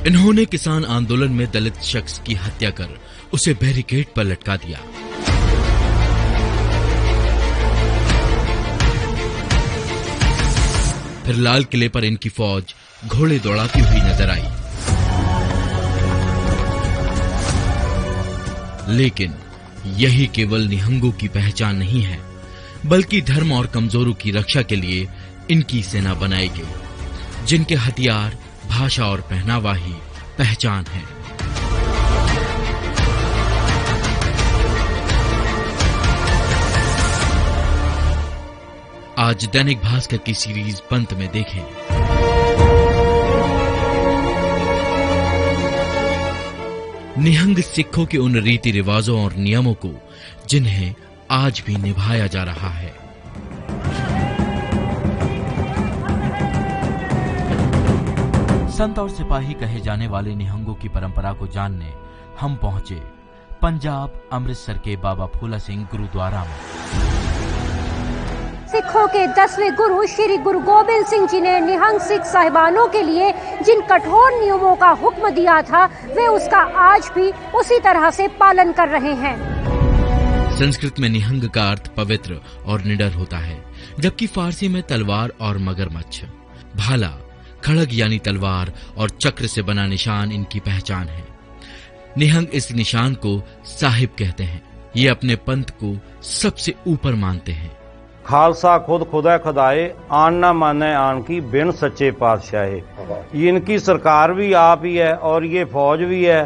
इन्होंने किसान आंदोलन में दलित शख्स की हत्या कर उसे बैरिकेड पर लटका दिया। फिर लाल किले पर इनकी फौज घोड़े दौड़ाती हुई नजर आई। लेकिन यही केवल निहंगों की पहचान नहीं है, बल्कि धर्म और कमजोरों की रक्षा के लिए इनकी सेना बनाई गई, जिनके हथियार, भाषा और पहनावा ही पहचान है। आज दैनिक भास्कर की सीरीज पंत में देखें। निहंग सिखों के उन रीति रिवाजों और नियमों को जिन्हें आज भी निभाया जा रहा है। संत और सिपाही कहे जाने वाले निहंगों की परंपरा को जानने हम पहुंचे पंजाब अमृतसर के बाबा फूला सिंह गुरुद्वारा में। सिखों के 10वें गुरु श्री गुरु गोबिंद सिंह जी ने निहंग सिख साहिबानों के लिए जिन कठोर नियमों का हुक्म दिया था, वे उसका आज भी उसी तरह से पालन कर रहे हैं। संस्कृत में निहंग का अर्थ पवित्र और निडर होता है, जबकि फारसी में तलवार और मगरमच्छ, भाला, खड़ग यानी तलवार और चक्र से बना निशान इनकी पहचान है। निहंग इस निशान को साहिब कहते हैं। ये अपने पंथ को सबसे ऊपर मानते हैं। खालसा खुद खुदा खुदाए, आन ना माने आन की, बिन सच्चे पातशाहे। ये इनकी सरकार भी आप ही है और ये फौज भी है।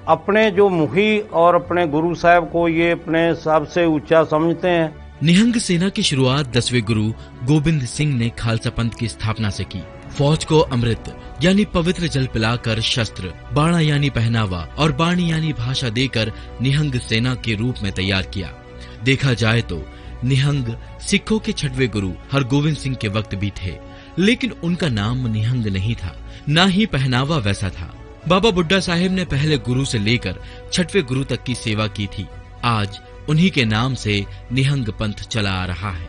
अपने जो मुखी और अपने गुरु साहब को ये अपने सबसे ऊंचा समझते हैं। निहंग सेना की शुरुआत 10वें गुरु गोबिंद सिंह ने खालसा पंथ की स्थापना से की। फौज को अमृत यानी पवित्र जल पिलाकर शस्त्र, बाणा यानी पहनावा और बाणी यानी भाषा देकर निहंग सेना के रूप में तैयार किया। देखा जाए तो निहंग सिखों के 6वें गुरु हरगोविंद सिंह के वक्त भी थे, लेकिन उनका नाम निहंग नहीं था, न ही पहनावा वैसा था। बाबा बुड्ढा साहिब ने पहले गुरु से लेकर 6वें गुरु तक की सेवा की थी। आज उन्हीं के नाम से निहंग पंथ चला आ रहा है।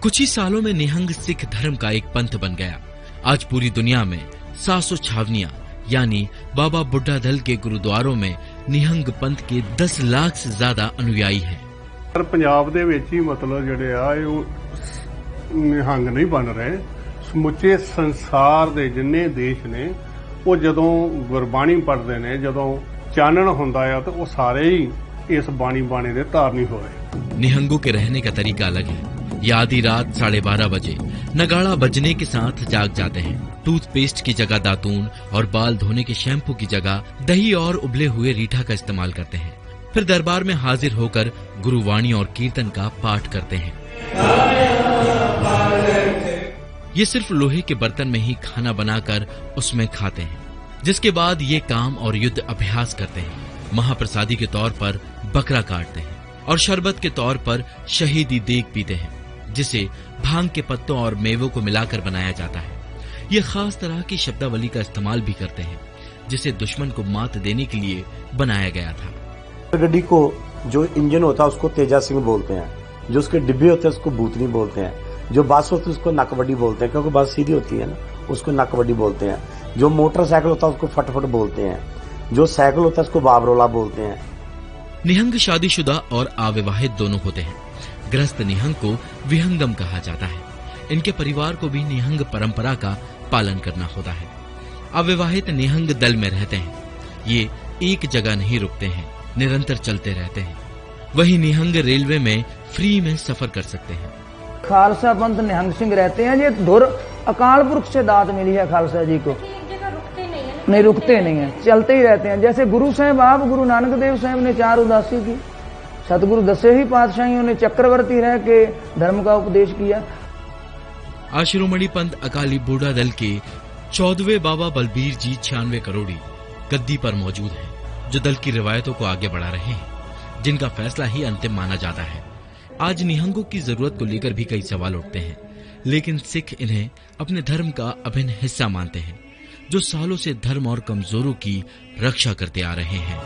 कुछ ही सालों में निहंग सिख धर्म का एक पंथ बन गया। आज पूरी दुनिया में 700 छावनियां यानी बाबा बुड्ढा दल के गुरुद्वारों में निहंग पंथ के 10 लाख से ज्यादा अनुयायी हैं। पंजाब दे विच ही मतलब जिहड़े आ निहंग नहीं बन रहे, समुचे संसार दे जिन्ने देश ने वो जदों गुरबाणी पढ़ते ने, जदों चानण हुंदा है तो वो सारे ही इस बाणी बाणे दे धारनी हो रहे। निहंगों के रहने का तरीका अलग है। ये आधी रात 12:30 बजे नगाड़ा बजने के साथ जाग जाते हैं। टूथपेस्ट की जगह दातून और बाल धोने के शैम्पू की जगह दही और उबले हुए रीठा का इस्तेमाल करते हैं। फिर दरबार में हाजिर होकर गुरुवाणी और कीर्तन का पाठ करते हैं। ये सिर्फ लोहे के बर्तन में ही खाना बनाकर उसमें खाते हैं, जिसके बाद ये काम और युद्ध अभ्यास करते हैं। महाप्रसादी के तौर पर बकरा काटते हैं और शरबत के तौर पर शहीदी देग पीते हैं, जिसे भांग के पत्तों और मेवों को मिलाकर बनाया जाता है। ये खास तरह की शब्दावली का इस्तेमाल भी करते हैं, जिसे दुश्मन को मात देने के लिए बनाया गया था। गड्डी को जो इंजन होता है उसको तेजा सिंह बोलते हैं, जो उसके डिब्बे होते हैं उसको भूतनी बोलते हैं, जो बस होती है उसको नकवड्डी बोलते हैं, क्योंकि बस सीधी होती है ना, उसको नकवड्डी बोलते हैं। जो मोटरसाइकिल होता है उसको फटफट बोलते हैं, जो साइकिल होता है उसको बाबरोला बोलते हैं। निहंग शादीशुदा और अविवाहित दोनों होते हैं। गृहस्थ निहंग को विहंगम कहा जाता है। इनके परिवार को भी निहंग परंपरा का पालन करना होता है। अविवाहित निहंग दल में रहते हैं। ये एक जगह नहीं रुकते हैं, निरंतर चलते रहते हैं। वहीं निहंग रेलवे में फ्री में सफर कर सकते हैं। खालसा पंथ निहंग सिंह रहते हैं। ये धुर अकाल पुरख से दात मिली है खालसा जी को, नहीं रुकते नहीं है, चलते ही रहते हैं। जैसे गुरु साहब आप गुरु नानक देव साहब ने 4 उदासी की, सतगुरु 10 ही पातशाहियों ने चक्रवर्ती रह के धर्म का उपदेश किया। शिरोमणि पंथ अकाली बूढ़ा दल के 14वें बाबा बलबीर जी 96 करोड़ी गद्दी पर मौजूद हैं, जो दल की रिवायतों को आगे बढ़ा रहे हैं, जिनका फैसला ही अंतिम माना जाता है। आज निहंगों की जरूरत को लेकर भी कई सवाल उठते हैं, लेकिन सिख इन्हें अपने धर्म का अभिन्न हिस्सा मानते हैं, जो सालों से धर्म और कमजोरों की रक्षा करते आ रहे हैं।